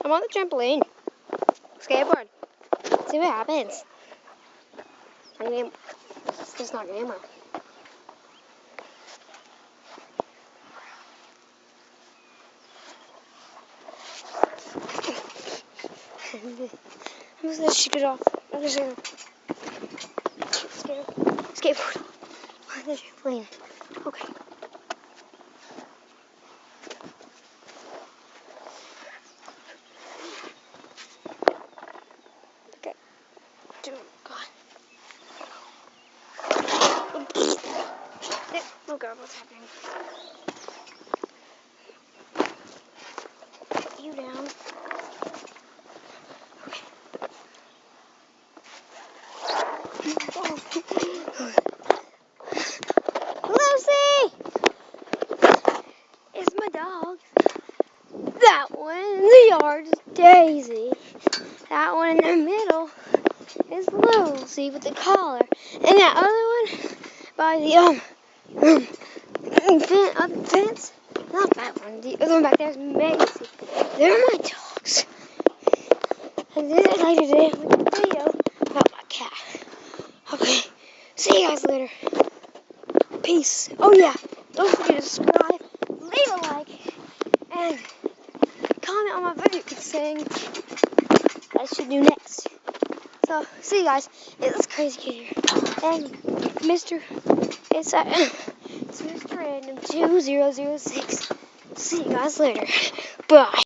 I'm on the trampoline. Skateboard. See what happens. It's just not getting anywhere. I'm just gonna shoot it off. I'm just gonna skateboard on the trampoline. Okay. Okay. God. Oh God, what's happening? Put you down. Lucy! It's my dog. That one in the yard is Daisy. That one in the middle is Lucy with the collar. And that other one by the fence. Not that one. The other one back there is Macy. They're my dogs. And then later today I'm making a video about my cat. Okay. See you guys later. Peace. Oh yeah. Don't forget to subscribe, leave a like, and comment on my video saying what I should do next. So, see you guys. It's crazy kid here. And it's Mr. Random 2006. See you guys later. Bye.